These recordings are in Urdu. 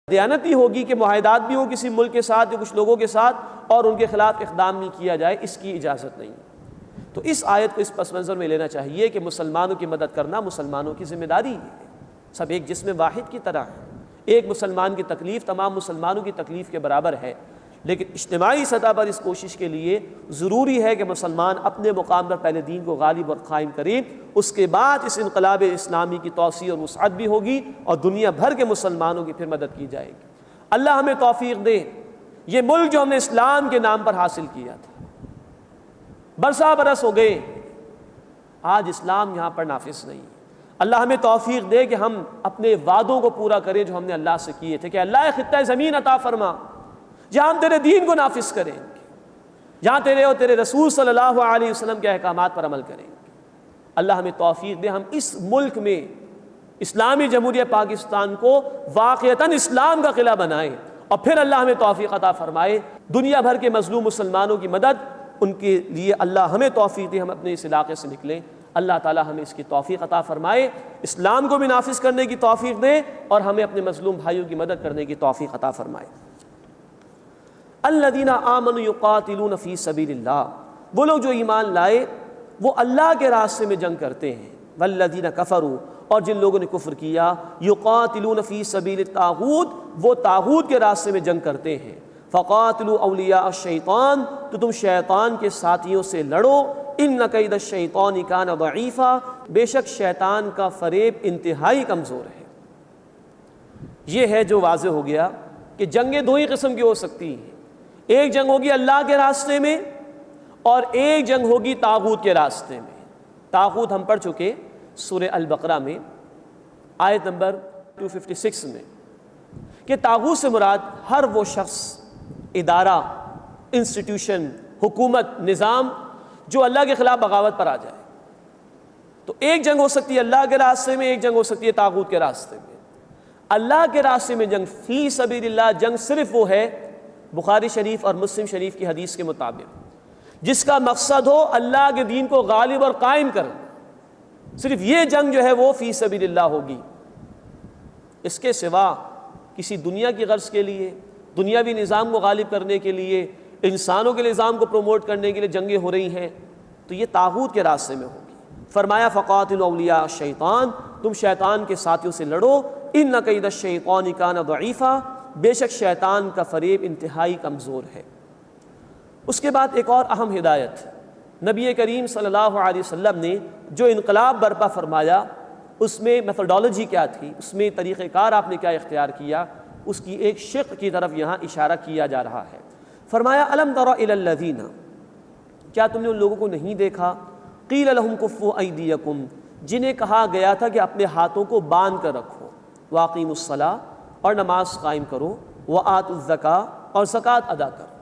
دیانتی ہوگی کہ معاہدات بھی ہوں کسی ملک کے ساتھ یا کچھ لوگوں کے ساتھ اور ان کے خلاف اقدام نہیں کیا جائے، اس کی اجازت نہیں۔ تو اس آیت کو اس پس منظر میں لینا چاہیے کہ مسلمانوں کی مدد کرنا مسلمانوں کی ذمہ داری ہے، سب ایک جسم واحد کی طرح ہے، ایک مسلمان کی تکلیف تمام مسلمانوں کی تکلیف کے برابر ہے، لیکن اجتماعی سطح پر اس کوشش کے لیے ضروری ہے کہ مسلمان اپنے مقام پر پہلے دین کو غالب اور قائم کریں، اس کے بعد اس انقلاب اسلامی کی توسیع اور وسعت بھی ہوگی اور دنیا بھر کے مسلمانوں کی پھر مدد کی جائے گی۔ اللہ ہمیں توفیق دے، یہ ملک جو ہم نے اسلام کے نام پر حاصل کیا تھا، برسا برس ہو گئے، آج اسلام یہاں پر نافذ نہیں ہے۔ اللہ ہمیں توفیق دے کہ ہم اپنے وعدوں کو پورا کریں جو ہم نے اللہ سے کیے تھے کہ اللہ خطہ زمین عطا فرما جہاں ہم تیرے دین کو نافذ کریں گے، جہاں تیرے اور تیرے رسول صلی اللہ علیہ وسلم کے احکامات پر عمل کریں گے۔ اللہ ہمیں توفیق دے ہم اس ملک میں اسلامی جمہوریہ پاکستان کو واقعتاً اسلام کا قلعہ بنائیں، اور پھر اللہ ہمیں توفیق عطا فرمائے دنیا بھر کے مظلوم مسلمانوں کی مدد، ان کے لیے اللہ ہمیں توفیق دے ہم اپنے اس علاقے سے نکلیں۔ اللہ تعالی ہمیں اس کی توفیق عطا فرمائے، اسلام کو بھی نافذ کرنے کی توفیق دے اور ہمیں اپنے مظلوم بھائیوں کی مدد کرنے کی توفیق عطا فرمائے۔ الذین آمنوا یقاتلون فی سبیل اللہ، وہ لوگ جو ایمان لائے وہ اللہ کے راستے میں جنگ کرتے ہیں، والذین کفروا، اور جن لوگوں نے کفر کیا، یقاتلون فی سبیل الطاغوت، وہ طاغوت کے راستے میں جنگ کرتے ہیں، فقاتلوا اولیاء الشیطان، تو تم شیطان کے ساتھیوں سے لڑو، ان کید الشیطان کان ضعیفا، بے شک شیطان کا فریب انتہائی کمزور ہے۔ یہ ہے جو واضح ہو گیا کہ جنگیں دو ہی قسم کی ہو سکتی ہیں، ایک جنگ ہوگی اللہ کے راستے میں اور ایک جنگ ہوگی طاغوت کے راستے میں۔ طاغوت ہم پڑھ چکے سورہ البقرہ میں آیت نمبر 256 میں کہ طاغوت سے مراد ہر وہ شخص، ادارہ، انسٹیٹیوشن، حکومت، نظام جو اللہ کے خلاف بغاوت پر آ جائے۔ تو ایک جنگ ہو سکتی ہے اللہ کے راستے میں، ایک جنگ ہو سکتی ہے طاغوت کے راستے میں۔ اللہ کے راستے میں جنگ فی سبیل اللہ جنگ صرف وہ ہے بخاری شریف اور مسلم شریف کی حدیث کے مطابق جس کا مقصد ہو اللہ کے دین کو غالب اور قائم کرنا، صرف یہ جنگ جو ہے وہ فی سبیل اللہ ہوگی۔ اس کے سوا کسی دنیا کی غرض کے لیے، دنیاوی نظام کو غالب کرنے کے لیے، انسانوں کے نظام کو پروموٹ کرنے کے لیے جنگیں ہو رہی ہیں تو یہ طاغوت کے راستے میں ہوگی۔ فرمایا فقاتلوا اولیاء الشیطان، تم شیطان کے ساتھیوں سے لڑو، ان کید الشیطان کان ضعیفا، بے شک شیطان کا فریب انتہائی کمزور ہے۔ اس کے بعد ایک اور اہم ہدایت، نبی کریم صلی اللہ علیہ وسلم نے جو انقلاب برپا فرمایا اس میں میتھڈالوجی کیا تھی، اس میں طریقہ کار آپ نے کیا اختیار کیا، اس کی ایک شق کی طرف یہاں اشارہ کیا جا رہا ہے۔ فرمایا الم تر الی الذین، کیا تم نے ان لوگوں کو نہیں دیکھا، قیل لہم کفوا ایدیکم، جنہیں کہا گیا تھا کہ اپنے ہاتھوں کو باندھ کر رکھو، واقیموا الصلاۃ، اور نماز قائم کرو، وآتوا الزکاۃ، اور زکوٰۃ ادا کرو۔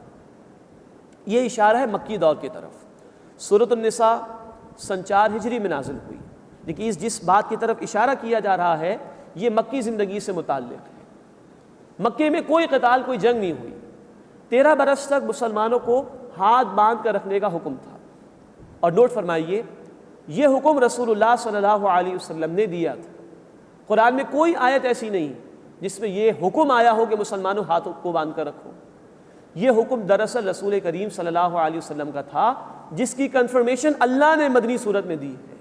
یہ اشارہ ہے مکی دور کی طرف۔ سورۃ النساء سن 4 ہجری میں نازل ہوئی، لیکن جس بات کی طرف اشارہ کیا جا رہا ہے یہ مکی زندگی سے متعلق ہے۔ مکے میں کوئی قتال، کوئی جنگ نہیں ہوئی، 13 برس تک مسلمانوں کو ہاتھ باندھ کر رکھنے کا حکم تھا۔ اور نوٹ فرمائیے یہ حکم رسول اللہ صلی اللہ علیہ وسلم نے دیا تھا۔ قرآن میں کوئی آیت ایسی نہیں جس میں یہ حکم آیا ہو کہ مسلمانوں ہاتھوں کو باندھ کر رکھو۔ یہ حکم دراصل رسول کریم صلی اللہ علیہ وسلم کا تھا جس کی کنفرمیشن اللہ نے مدنی صورت میں دی ہے۔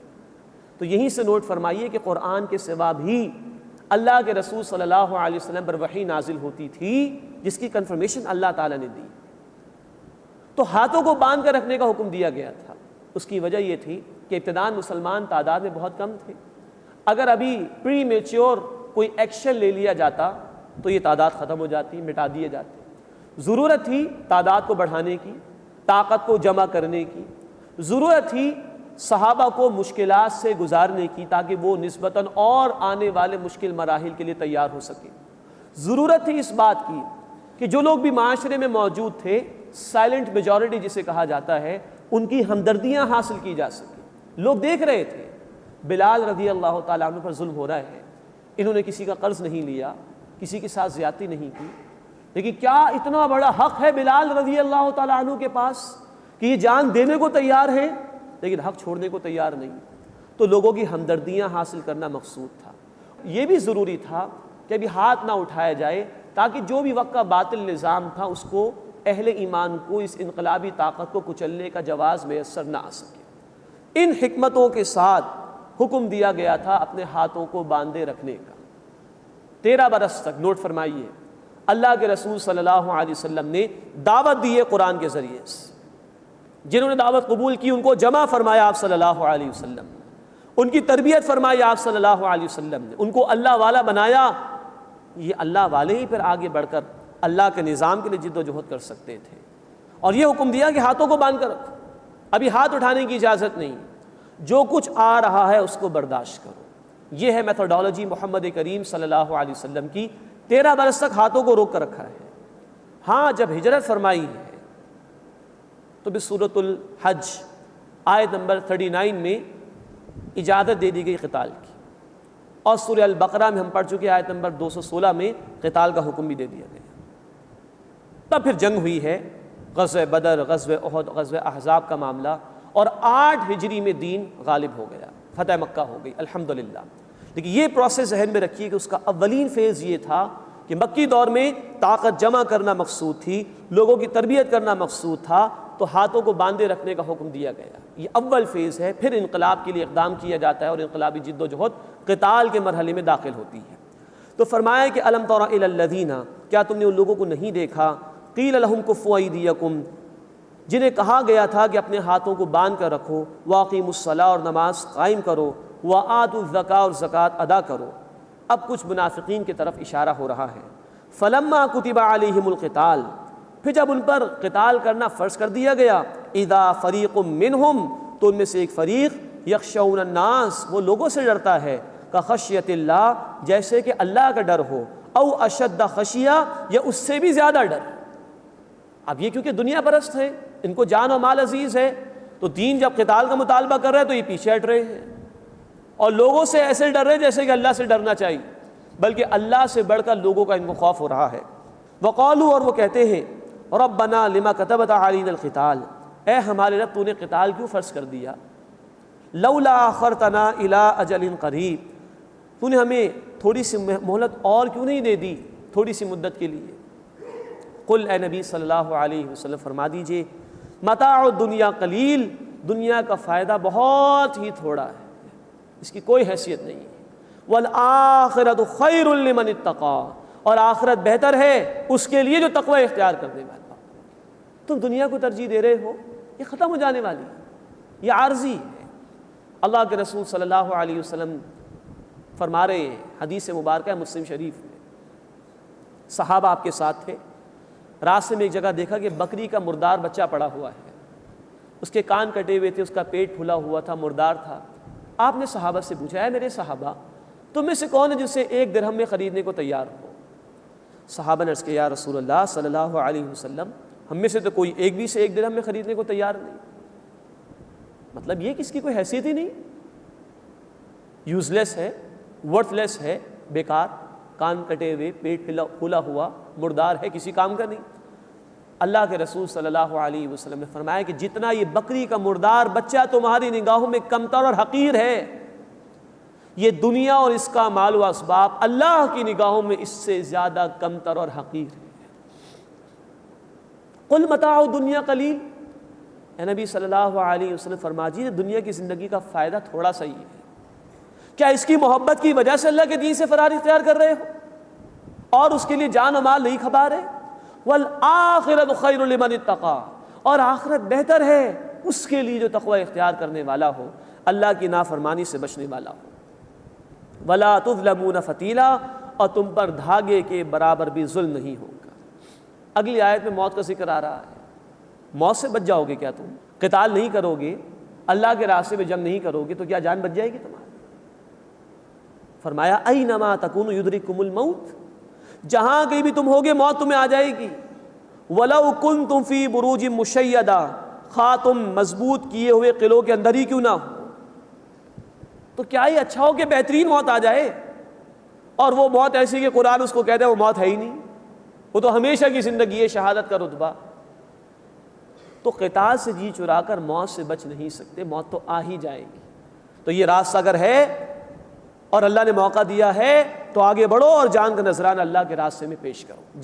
تو یہیں سے نوٹ فرمائیے کہ قرآن کے سوا بھی اللہ کے رسول صلی اللہ علیہ وسلم پر وحی نازل ہوتی تھی جس کی کنفرمیشن اللہ تعالیٰ نے دی۔ تو ہاتھوں کو باندھ کر رکھنے کا حکم دیا گیا تھا۔ اس کی وجہ یہ تھی کہ ابتداءً مسلمان تعداد میں بہت کم تھے، اگر ابھی پری میچور کوئی ایکشن لے لیا جاتا تو یہ تعداد ختم ہو جاتی، مٹا دیے جاتے۔ ضرورت تھی تعداد کو بڑھانے کی، طاقت کو جمع کرنے کی، ضرورت تھی صحابہ کو مشکلات سے گزارنے کی تاکہ وہ نسبتاً اور آنے والے مشکل مراحل کے لیے تیار ہو سکیں۔ ضرورت تھی اس بات کی کہ جو لوگ بھی معاشرے میں موجود تھے، سائلنٹ میجورٹی جسے کہا جاتا ہے، ان کی ہمدردیاں حاصل کی جا سکیں۔ لوگ دیکھ رہے تھے بلال رضی اللہ تعالیٰ عنہ پر ظلم ہو رہا ہے، انہوں نے کسی کا قرض نہیں لیا، کسی کے ساتھ زیادتی نہیں کی، لیکن کیا اتنا بڑا حق ہے بلال رضی اللہ تعالیٰ عنہ کے پاس کہ یہ جان دینے کو تیار ہیں لیکن حق چھوڑنے کو تیار نہیں۔ تو لوگوں کی ہمدردیاں حاصل کرنا مقصود تھا۔ یہ بھی ضروری تھا کہ ابھی ہاتھ نہ اٹھایا جائے تاکہ جو بھی وقت کا باطل نظام تھا اس کو اہل ایمان کو اس انقلابی طاقت کو کچلنے کا جواز میسر نہ آ سکے۔ ان حکمتوں کے ساتھ حکم دیا گیا تھا اپنے ہاتھوں کو باندھے رکھنے کا۔ 13 برس تک، نوٹ فرمائیے، اللہ کے رسول صلی اللہ علیہ وسلم نے دعوت دی ہے قرآن کے ذریعے سے۔ جنہوں نے دعوت قبول کی ان کو جمع فرمایا آپ صلی اللہ علیہ وسلم، ان کی تربیت فرمائی آپ صلی اللہ علیہ وسلم نے، ان کو اللہ والا بنایا۔ یہ اللہ والے ہی پھر آگے بڑھ کر اللہ کے نظام کے لیے جد و جہد کر سکتے تھے۔ اور یہ حکم دیا کہ ہاتھوں کو باندھ کر رکھو، ابھی ہاتھ اٹھانے کی اجازت نہیں، جو کچھ آ رہا ہے اس کو برداشت کرو۔ یہ ہے میتھڈالوجی محمد کریم صلی اللہ علیہ وسلم کی۔ 13 برس تک ہاتھوں کو روک کر رکھا ہے۔ ہاں جب ہجرت فرمائی ہے تو بسورۃ الحج آیت نمبر 39 میں اجازت دے دی گئی قتال کی، اور سورہ البقرہ میں ہم پڑھ چکے آیت نمبر 216 میں قتال کا حکم بھی دے دیا گیا۔ تب پھر جنگ ہوئی ہے، غزوہ بدر، غزوہ احد، غزوہ احزاب کا معاملہ، اور 8 ہجری میں دین غالب ہو گیا، فتح مکہ ہو گئی الحمدللہ۔ لیکن یہ پروسیس ذہن میں رکھیے کہ اس کا اولین فیز یہ تھا کہ مکی دور میں طاقت جمع کرنا مقصود تھی، لوگوں کی تربیت کرنا مقصود تھا، تو ہاتھوں کو باندھے رکھنے کا حکم دیا گیا۔ یہ اول فیز ہے، پھر انقلاب کے لیے اقدام کیا جاتا ہے اور انقلابی جد و جہد قتال کے مرحلے میں داخل ہوتی ہے۔ تو فرمایا کہ الم تر الی الذین، کیا تم نے ان لوگوں کو نہیں دیکھا، قیل لہم کفوا ایدیکم، جنہیں کہا گیا تھا کہ اپنے ہاتھوں کو باندھ کر رکھو، واقیموا الصلاۃ، اور نماز قائم کرو، وآتوا الزکاۃ، اور زکوٰۃ ادا کرو۔ اب کچھ منافقین کی طرف اشارہ ہو رہا ہے۔ فلما کتب علیہم القتال، پھر جب ان پر قتال کرنا فرض کر دیا گیا، اذا فریق منہم، تو ان میں سے ایک فریق، یخشون الناس، وہ لوگوں سے ڈرتا ہے، کخشیۃ اللہ، جیسے کہ اللہ کا ڈر ہو، او اشد خشیہ، یا اس سے بھی زیادہ ڈر۔ اب یہ کیونکہ دنیا پرست ہے، ان کو جان و مال عزیز ہے، تو دین جب قتال کا مطالبہ کر رہا ہے تو یہ پیچھے ہٹ رہے ہیں، اور لوگوں سے ایسے ڈر رہے جیسے کہ اللہ سے ڈرنا چاہیے، بلکہ اللہ سے بڑھ کر لوگوں کا ان کو خوف ہو رہا ہے۔ وقالوا، اور وہ کہتے ہیں، ربنا لما کتبت علینا القتال، اے ہمارے رب تو نے قتال کیوں فرض کر دیا، لولا اخرتنا الی اجل قریب، تو نے ہمیں تھوڑی سی مہلت اور کیوں نہیں دے دی، تھوڑی سی مدت کے لیے۔ قل، اے نبی صلی اللہ علیہ وسلم فرما دیجئے، متاع الدنیا قلیل، دنیا کا فائدہ بہت ہی تھوڑا ہے، اس کی کوئی حیثیت نہیں ہے، والآخرۃ خیر لمن اتقی، اور آخرت بہتر ہے اس کے لیے جو تقوی اختیار کرنے والا۔ تم دنیا کو ترجیح دے رہے ہو، یہ ختم ہو جانے والی ہے، یہ عارضی ہے۔ اللہ کے رسول صلی اللہ علیہ وسلم فرما رہے ہیں، حدیث مبارکہ ہے مسلم شریف میں، صحابہ آپ کے ساتھ تھے، راستے میں ایک جگہ دیکھا کہ بکری کا مردار بچہ پڑا ہوا ہے، اس کے کان کٹے ہوئے تھے، اس کا پیٹ پھلا ہوا تھا، مردار تھا۔ آپ نے صحابہ سے پوچھا، اے میرے صحابہ، تم میں سے کون ہے جس سے 1 درہم میں خریدنے کو تیار ہو؟ صحابہ نے عرض کیا، یا رسول اللہ صلی اللہ علیہ وسلم، ہم میں سے تو کوئی ایک بھی سے 1 درہم میں خریدنے کو تیار نہیں۔ مطلب یہ کہ اس کی کوئی حیثیت ہی نہیں، یوز لیس ہے، ورتھ لیس ہے، بیکار، کان کٹے ہوئے، پیٹ پھولا ہوا، مردار ہے، کسی کام کا نہیں۔ اللہ کے رسول صلی اللہ علیہ وسلم نے فرمایا کہ جتنا یہ بکری کا مردار بچہ تمہاری نگاہوں میں کمتر اور حقیر ہے، یہ دنیا اور اس کا مال و اسباب اللہ کی نگاہوں میں اس سے زیادہ کمتر اور حقیر ہے۔ قل متاع الدنیا قلیل، اے نبی صلی اللہ علیہ وسلم فرما دیجیے دنیا کی زندگی کا فائدہ تھوڑا سا ہی ہے، کیا اس کی محبت کی وجہ سے اللہ کے دین سے فرار اختیار کر رہے ہو اور اس کے لیے جان و مال نہیں کھپا رہے؟ والآخرۃ خیر لمن اتقی، اور آخرت بہتر ہے اس کے لیے جو تقوی اختیار کرنے والا ہو، اللہ کی نافرمانی سے بچنے والا ہو۔ ولا تظلمون فتیلا، اور تم پر دھاگے کے برابر بھی ظلم نہیں ہوگا۔ اگلی آیت میں موت کا ذکر آ رہا ہے، موت سے بچ جاؤ گے کیا تم؟ قتال نہیں کرو گے، اللہ کے راستے میں جنگ نہیں کرو گے تو کیا جان بچ جائے گی تمہاری؟ فرمایا اینما تکونوا یدرککم الموت، جہاں کہیں بھی تم ہوگے موت تمہیں آ جائے گی۔ ولو کنتم فی بروج مشیدہ، خواہ تم مضبوط کیے ہوئے قلعوں کے اندر ہی کیوں نہ ہو، تو کیا ہی اچھا ہو کہ بہترین موت آ جائے، اور وہ موت ایسی کہ قرآن اس کو کہتا ہے وہ موت ہے ہی نہیں، وہ تو ہمیشہ کی زندگی ہے، شہادت کا رتبہ۔ تو قتال سے جی چرا کر موت سے بچ نہیں سکتے، موت تو آ ہی جائے گی۔ تو یہ راستہ اگر ہے اور اللہ نے موقع دیا ہے تو آگے بڑھو اور جان کا نذرانہ اللہ کے راستے میں پیش کرو۔